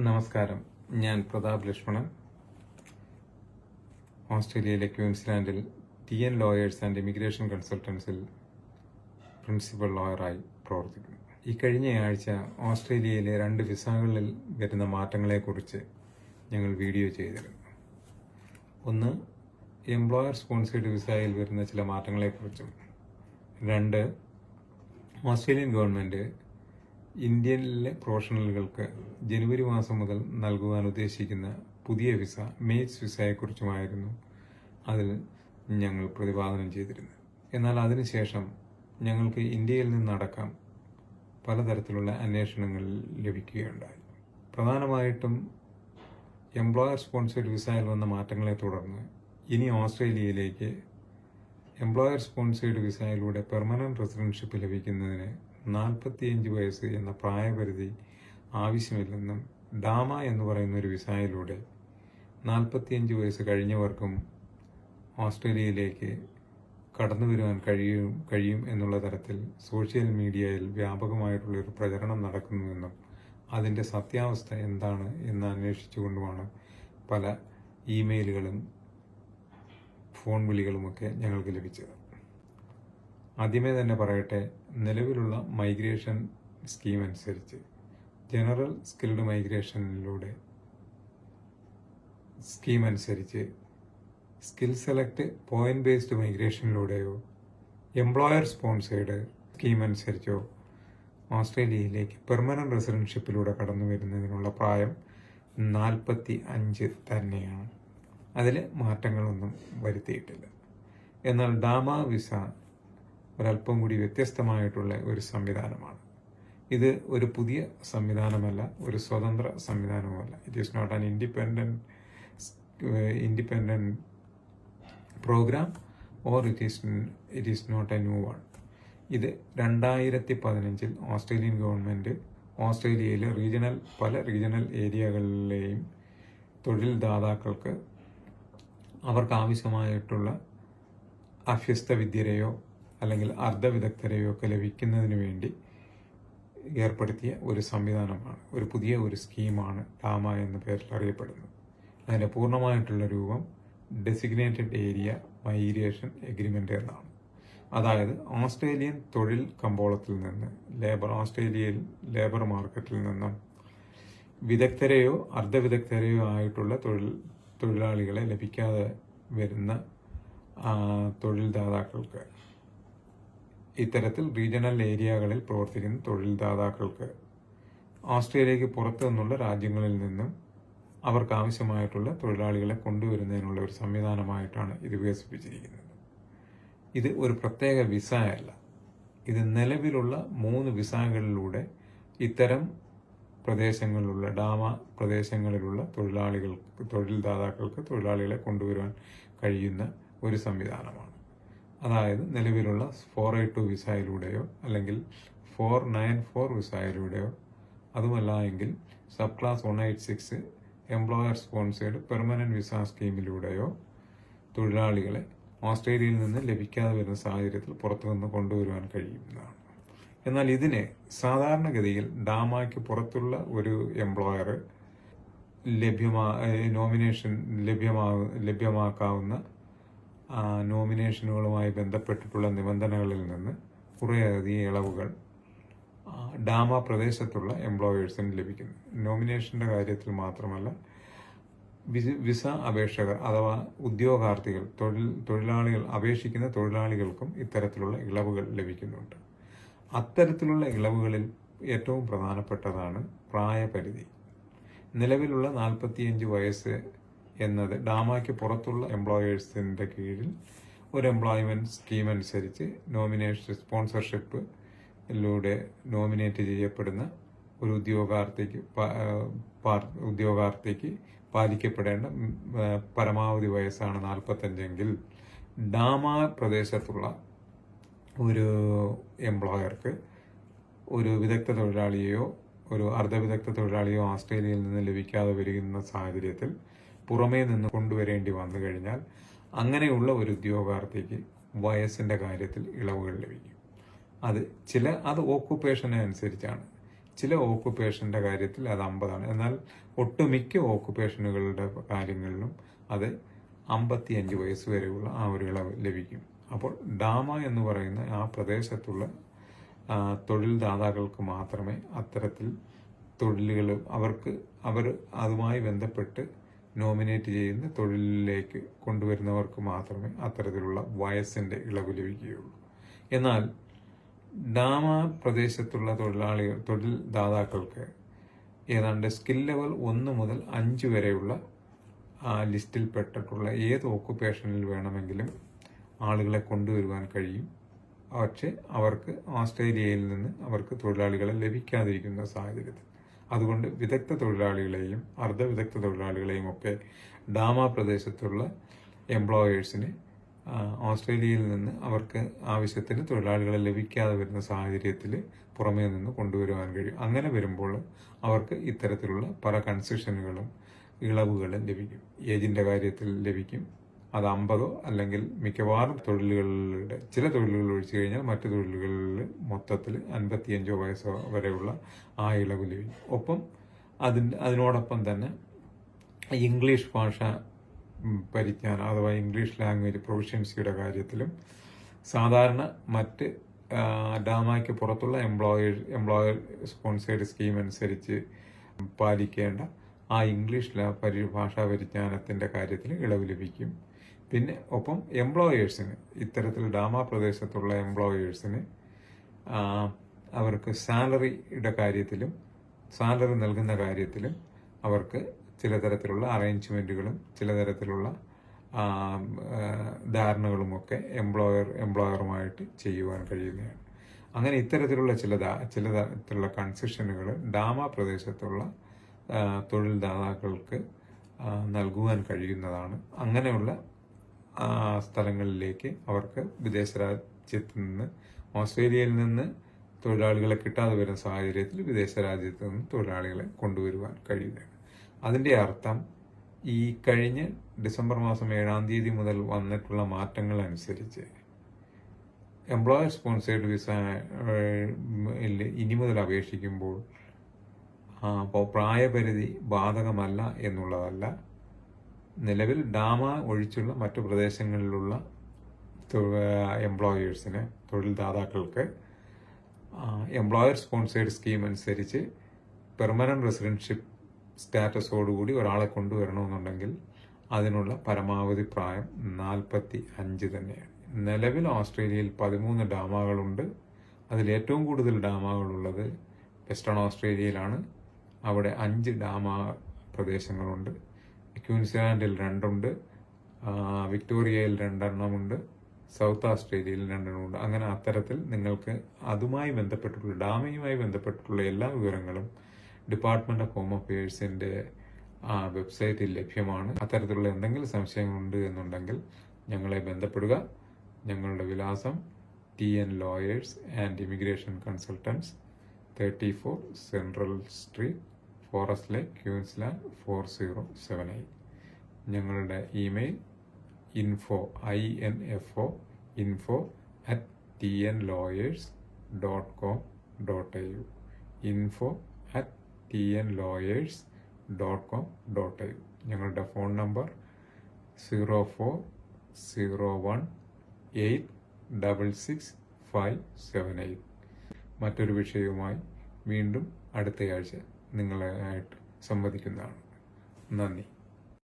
നമസ്കാരം. ഞാൻ പ്രതാപ് ലക്ഷ്മണൻ. ഓസ്ട്രേലിയയിലെ ക്വീൻസ്ലാൻഡിൽ TN ലോയേഴ്സ് ആൻഡ് ഇമിഗ്രേഷൻ കൺസൾട്ടൻസിൽ പ്രിൻസിപ്പൽ ലോയറായി പ്രവർത്തിക്കുന്നു. ഈ കഴിഞ്ഞയാഴ്ച ഓസ്ട്രേലിയയിലെ 2 വിസകളിൽ വരുന്ന മാറ്റങ്ങളെക്കുറിച്ച് ഞങ്ങൾ വീഡിയോ ചെയ്തിരുന്നു. ഒന്ന്, എംപ്ലോയർ സ്പോൺസേഡ് വിസയിൽ വരുന്ന ചില മാറ്റങ്ങളെക്കുറിച്ചും 2, ഓസ്ട്രേലിയൻ ഗവൺമെൻറ് ഇന്ത്യയിലെ പ്രൊഫഷണലുകൾക്ക് ജനുവരി മാസം മുതൽ നൽകുവാൻ ഉദ്ദേശിക്കുന്ന പുതിയ വിസ മേറ്റ്സ് വിസയെക്കുറിച്ചുമായിരുന്നു അതിൽ ഞങ്ങൾ പ്രതിപാദനം ചെയ്തിരുന്നത്. എന്നാൽ അതിനുശേഷം ഞങ്ങൾക്ക് ഇന്ത്യയിൽ നിന്നടക്കം പലതരത്തിലുള്ള അന്വേഷണങ്ങൾ ലഭിക്കുകയുണ്ടായി. പ്രധാനമായിട്ടും എംപ്ലോയർ സ്പോൺസേഡ് വിസയിൽ വന്ന മാറ്റങ്ങളെ തുടർന്ന് ഇനി ഓസ്ട്രേലിയയിലേക്ക് എംപ്ലോയർ സ്പോൺസേഡ് വിസയിലൂടെ പെർമനന്റ് റെസിഡൻഷിപ്പ് ലഭിക്കുന്നതിന് 45 വയസ്സ് എന്ന പ്രായപരിധി ആവശ്യമില്ലെന്നും ഡാമ എന്ന് പറയുന്ന ഒരു വിസയിലൂടെ 45 വയസ്സ് കഴിഞ്ഞവർക്കും ഓസ്ട്രേലിയയിലേക്ക് കടന്നു വരുവാൻ കഴിയും എന്നുള്ള തരത്തിൽ സോഷ്യൽ മീഡിയയിൽ വ്യാപകമായിട്ടുള്ളൊരു പ്രചരണം നടക്കുന്നുവെന്നും അതിൻ്റെ സത്യാവസ്ഥ എന്താണ് എന്ന് അന്വേഷിച്ചുകൊണ്ടുമാണ് പല ഇമെയിലുകളും ഫോൺ വിളികളുമൊക്കെ ഞങ്ങൾക്ക് ലഭിച്ചത്. ആദ്യമേ തന്നെ പറയട്ടെ, നിലവിലുള്ള മൈഗ്രേഷൻ സ്കീം അനുസരിച്ച് ജനറൽ സ്കിൽഡ് മൈഗ്രേഷനിലൂടെ സ്കീം അനുസരിച്ച് സ്കിൽ സെലക്ട് പോയിന്റ് ബേസ്ഡ് മൈഗ്രേഷനിലൂടെയോ എംപ്ലോയർ സ്പോൺസേഡ് സ്കീം അനുസരിച്ചോ ഓസ്ട്രേലിയയിലേക്ക് പെർമനന്റ് റെസിഡൻഷിപ്പിലൂടെ കടന്നു വരുന്നതിനുള്ള പ്രായം 45 തന്നെയാണ്. അതിൽ മാറ്റങ്ങളൊന്നും വരുത്തിയിട്ടില്ല. എന്നാൽ ഡാമ വിസ ഒരല്പം കൂടി വ്യത്യസ്തമായിട്ടുള്ള ഒരു സംവിധാനമാണ്. ഇത് ഒരു പുതിയ സംവിധാനമല്ല, ഒരു സ്വതന്ത്ര സംവിധാനവുമല്ല. It is not an independent program or it is not a new one. ഇത് 2015 ഓസ്ട്രേലിയൻ ഗവൺമെൻറ് ഓസ്ട്രേലിയയിലെ പല റീജിയണൽ ഏരിയകളിലെയും തൊഴിൽ ദാതാക്കൾക്ക് അവർക്ക് ആവശ്യമായിട്ടുള്ള അഭ്യസ്ത വിദ്യരെയോ അല്ലെങ്കിൽ അർദ്ധവിദഗ്ധരെയോ ഒക്കെ ലഭിക്കുന്നതിന് വേണ്ടി ഏർപ്പെടുത്തിയ ഒരു സംവിധാനമാണ്, ഒരു പുതിയ ഒരു സ്കീമാണ് ഡാമ എന്ന പേരിൽ അറിയപ്പെടുന്നത്. അതിൻ്റെ പൂർണ്ണമായിട്ടുള്ള രൂപം ഡെസിഗ്നേറ്റഡ് ഏരിയ മൈഗ്രേഷൻ എഗ്രിമെൻ്റ് എന്നാണ്. അതായത് ഓസ്ട്രേലിയൻ തൊഴിൽ കമ്പോളത്തിൽ നിന്ന് ഓസ്ട്രേലിയയിൽ ലേബർ മാർക്കറ്റിൽ നിന്നും വിദഗ്ധരെയോ അർദ്ധവിദഗ്ധരെയോ ആയിട്ടുള്ള തൊഴിലാളികളെ ലഭിക്കാതെ വരുന്ന തൊഴിൽ ദാതാക്കൾക്ക്, ഇത്തരത്തിൽ റീജിയണൽ ഏരിയകളിൽ പ്രവർത്തിക്കുന്ന തൊഴിൽ ദാതാക്കൾക്ക് ഓസ്ട്രേലിയക്ക് പുറത്തു നിന്നുള്ള രാജ്യങ്ങളിൽ നിന്നും അവർക്ക് ആവശ്യമായിട്ടുള്ള തൊഴിലാളികളെ കൊണ്ടുവരുന്നതിനുള്ള ഒരു സംവിധാനമായിട്ടാണ് ഇത് വികസിപ്പിച്ചിരിക്കുന്നത്. ഇത് ഒരു പ്രത്യേക വിസ അല്ല. ഇത് നിലവിലുള്ള 3 വിസകളിലൂടെ ഇത്തരം പ്രദേശങ്ങളിലുള്ള ഡാമ പ്രദേശങ്ങളിലുള്ള തൊഴിൽ ദാതാക്കൾക്ക് തൊഴിലാളികളെ കൊണ്ടുവരുവാൻ കഴിയുന്ന ഒരു സംവിധാനമാണ്. അതായത് നിലവിലുള്ള 482 വിസയിലൂടെയോ അല്ലെങ്കിൽ 494 വിസയിലൂടെയോ, അതുമല്ല എങ്കിൽ sub class 186 employer sponsored permanent visa സ്കീമിലൂടെയോ തൊഴിലാളികളെ ഓസ്ട്രേലിയയിൽ നിന്ന് ലഭിക്കാതെ വരുന്ന സാഹചര്യത്തിൽ പുറത്തുനിന്ന് കൊണ്ടുവരുവാൻ കഴിയുന്നതാണ്. എന്നാൽ ഇതിന് സാധാരണഗതിയിൽ ഡാമയ്ക്ക് പുറത്തുള്ള ഒരു എംപ്ലോയർ ലഭ്യമാക്കാവുന്ന നോമിനേഷനുകളുമായി ബന്ധപ്പെട്ടിട്ടുള്ള നിബന്ധനകളിൽ നിന്ന് കുറേയധികം ഇളവുകൾ ഡാമ പ്രദേശത്തുള്ള എംപ്ലോയേഴ്സിന് ലഭിക്കുന്നു. നോമിനേഷന്റെ കാര്യത്തിൽ മാത്രമല്ല, വിസ അപേക്ഷകർ അഥവാ ഉദ്യോഗാർത്ഥികൾ തൊഴിലാളികൾ അപേക്ഷിക്കുന്ന തൊഴിലാളികൾക്കും ഇത്തരത്തിലുള്ള ഇളവുകൾ ലഭിക്കുന്നുണ്ട്. അത്തരത്തിലുള്ള ഇളവുകളിൽ ഏറ്റവും പ്രധാനപ്പെട്ടതാണ് പ്രായപരിധി. നിലവിലുള്ള 45 വയസ്സ് എന്നത് ഡാമയ്ക്ക് പുറത്തുള്ള എംപ്ലോയേഴ്സിൻ്റെ കീഴിൽ ഒരു എംപ്ലോയ്മെന്റ് സ്കീം അനുസരിച്ച് സ്പോൺസർഷിപ്പിലൂടെ നോമിനേറ്റ് ചെയ്യപ്പെടുന്ന ഒരു ഉദ്യോഗാർത്ഥിക്ക് പാലിക്കപ്പെടേണ്ട പരമാവധി വയസ്സാണ് 45 ഡാമ പ്രദേശത്തുള്ള ഒരു എംപ്ലോയർക്ക് ഒരു വിദഗ്ധ തൊഴിലാളിയോ ഒരു അർദ്ധവിദഗ്ധ തൊഴിലാളിയോ ഓസ്ട്രേലിയയിൽ നിന്ന് ലഭിക്കാതെ വരുന്ന സാഹചര്യത്തിൽ പുറമേ നിന്ന് കൊണ്ടുവരേണ്ടി വന്നു കഴിഞ്ഞാൽ അങ്ങനെയുള്ള ഒരു ഉദ്യോഗാർത്ഥിക്ക് വയസ്സിൻ്റെ കാര്യത്തിൽ ഇളവുകൾ ലഭിക്കും. അത് ഓക്കുപ്പേഷനെ അനുസരിച്ചാണ്. ചില ഓക്കുപ്പേഷൻ്റെ കാര്യത്തിൽ അത് 50ആണ്. എന്നാൽ ഒട്ടുമിക്ക ഓക്കുപ്പേഷനുകളുടെ കാര്യങ്ങളിലും അത് 55 വയസ്സ് വരെയുള്ള ആ ഒരു ഇളവ് ലഭിക്കും. അപ്പോൾ ഡാമ എന്ന് പറയുന്ന ആ പ്രദേശത്തുള്ള തൊഴിൽ ദാതാക്കൾക്ക് മാത്രമേ അത്തരത്തിൽ തൊഴിലുകൾ അവർ അതുമായി ബന്ധപ്പെട്ട് നോമിനേറ്റ് ചെയ്യുന്ന തൊഴിലിലേക്ക് കൊണ്ടുവരുന്നവർക്ക് മാത്രമേ അത്തരത്തിലുള്ള വയസ്സിൻ്റെ ഇളവ് ലഭിക്കുകയുള്ളൂ. എന്നാൽ ഡാമ പ്രദേശത്തുള്ള തൊഴിൽ ദാതാക്കൾക്ക് ഏതാണ്ട് സ്കിൽ ലെവൽ 1 മുതൽ 5 വരെയുള്ള ലിസ്റ്റിൽപ്പെട്ടിട്ടുള്ള ഏത് ഓക്കുപ്പേഷനിൽ വേണമെങ്കിലും ആളുകളെ കൊണ്ടുവരുവാൻ കഴിയും. പക്ഷേ അവർക്ക് ഓസ്ട്രേലിയയിൽ നിന്ന് അവർക്ക് തൊഴിലാളികളെ ലഭിക്കാതിരിക്കുന്ന സാഹചര്യത്തിൽ, അതുകൊണ്ട് വിദഗ്ധ തൊഴിലാളികളെയും അർദ്ധവിദഗ്ധ തൊഴിലാളികളെയും ഒക്കെ ഡാമ പ്രദേശത്തുള്ള എംപ്ലോയേഴ്സിന് ഓസ്ട്രേലിയയിൽ നിന്ന് അവർക്ക് ആവശ്യത്തിന് തൊഴിലാളികളെ ലഭിക്കാതെ വരുന്ന സാഹചര്യത്തിൽ പുറമേ നിന്ന് കൊണ്ടുവരുവാൻ കഴിയും. അങ്ങനെ വരുമ്പോൾ അവർക്ക് ഇത്തരത്തിലുള്ള പല കൺസെഷനുകളും ഇളവുകളും ലഭിക്കും. ഏജിൻ്റെ കാര്യത്തിൽ ലഭിക്കും. അത് 50 അല്ലെങ്കിൽ മിക്കവാറും ചില തൊഴിലുകൾ ഒഴിച്ചു കഴിഞ്ഞാൽ മറ്റു തൊഴിലുകളിൽ മൊത്തത്തിൽ 55 വയസ്സ് വരെയുള്ള ആ ഇളവ് ലഭിക്കും. ഒപ്പം അതിനോടൊപ്പം തന്നെ ഇംഗ്ലീഷ് ഭാഷ പരിജ്ഞാനം അഥവാ ഇംഗ്ലീഷ് ലാംഗ്വേജ് പ്രൊഫഷ്യൻസിയുടെ കാര്യത്തിലും സാധാരണ മറ്റ് ഡാമയ്ക്ക് പുറത്തുള്ള എംപ്ലോയർ സ്പോൺസേഡ് സ്കീം അനുസരിച്ച് പാലിക്കേണ്ട ആ ഇംഗ്ലീഷ് ഭാഷാ പരിജ്ഞാനത്തിൻ്റെ കാര്യത്തിൽ ഇളവ് ലഭിക്കും. പിന്നെ ഒപ്പം എംപ്ലോയേഴ്സിന് ഇത്തരത്തിൽ ഡാമ പ്രദേശത്തുള്ള എംപ്ലോയേഴ്സിന് അവർക്ക് സാലറിയുടെ കാര്യത്തിലും സാലറി നൽകുന്ന കാര്യത്തിലും അവർക്ക് ചില തരത്തിലുള്ള അറേഞ്ച്മെൻറ്റുകളും ചില തരത്തിലുള്ള ധാരണകളുമൊക്കെ എംപ്ലോയറുമായിട്ട് ചെയ്യുവാൻ കഴിയുന്നതാണ്. അങ്ങനെ ഇത്തരത്തിലുള്ള ചില തരത്തിലുള്ള കൺസെഷനുകൾ ഡാമ പ്രദേശത്തുള്ള തൊഴിൽ ദാതാക്കൾക്ക് നൽകുവാൻ കഴിയുന്നതാണ്. അങ്ങനെയുള്ള സ്ഥലങ്ങളിലേക്ക് അവർക്ക് വിദേശ രാജ്യത്ത് നിന്ന് ഓസ്ട്രേലിയയിൽ നിന്ന് തൊഴിലാളികളെ കിട്ടാതെ വരുന്ന സാഹചര്യത്തിൽ വിദേശ രാജ്യത്ത് നിന്ന് തൊഴിലാളികളെ കൊണ്ടുവരുവാൻ കഴിയുന്നതാണ്. അതിൻ്റെ അർത്ഥം ഈ കഴിഞ്ഞ ഡിസംബർ മാസം 7-ാം തീയതി മുതൽ വന്നിട്ടുള്ള മാറ്റങ്ങൾ അനുസരിച്ച് എംപ്ലോയർ സ്പോൺസേഡ് വിസ ഇനി മുതൽ അപേക്ഷിക്കുമ്പോൾ പ്രായപരിധി ബാധകമല്ല എന്നുള്ളതല്ല. നിലവിൽ ഡാമ ഒഴിച്ചുള്ള മറ്റു പ്രദേശങ്ങളിലുള്ള എംപ്ലോയേഴ്സിന് തൊഴിൽ ദാതാക്കൾക്ക് എംപ്ലോയർ സ്പോൺസേഡ് സ്കീം അനുസരിച്ച് പെർമനന്റ് റെസിഡൻഷിപ്പ് സ്റ്റാറ്റസോടുകൂടി ഒരാളെ കൊണ്ടുവരണമെന്നുണ്ടെങ്കിൽ അതിനുള്ള പരമാവധി പ്രായം 45 തന്നെയാണ്. നിലവിൽ ഓസ്ട്രേലിയയിൽ 13 ഡാമകളുണ്ട്. അതിൽ ഏറ്റവും കൂടുതൽ ഡാമകളുള്ളത് വെസ്റ്റേൺ ഓസ്ട്രേലിയയിലാണ്. അവിടെ 5 ഡാമ പ്രദേശങ്ങളുണ്ട്. ക്യൂൻസ്ലാൻഡിൽ 2 ഉണ്ട്, വിക്ടോറിയയിൽ 2 എണ്ണമുണ്ട്, സൗത്ത് ഓസ്ട്രേലിയയിൽ 2 എണ്ണമുണ്ട്. അങ്ങനെ അത്തരത്തിൽ നിങ്ങൾക്ക് അതുമായി ബന്ധപ്പെട്ടിട്ടുള്ള ഡാമയുമായി ബന്ധപ്പെട്ടിട്ടുള്ള എല്ലാ വിവരങ്ങളും ഡിപ്പാർട്ട്മെന്റ് ഓഫ് ഹോം അഫയേഴ്സിന്റെ വെബ്സൈറ്റിൽ ലഭ്യമാണ്. അത്തരത്തിലുള്ള എന്തെങ്കിലും സംശയങ്ങളുണ്ട് എന്നുണ്ടെങ്കിൽ ഞങ്ങളെ ബന്ധപ്പെടുക. ഞങ്ങളുടെ വിലാസം TN Lawyers and Immigration Consultants, 34 Central Street, forest lake, Queensland 4078. ഞങ്ങളുടെ ഇമെയിൽ info@tnlawyers.com.au info@tnlawyers.com.au. ഞങ്ങളുടെ ഫോൺ നമ്പർ 0401866578. മറ്റൊരു വിഷയവുമായി വീണ്ടും അടുത്തയാഴ്ച നിങ്ങളായിട്ട് സംവദിക്കുന്നതാണ്. നന്ദി.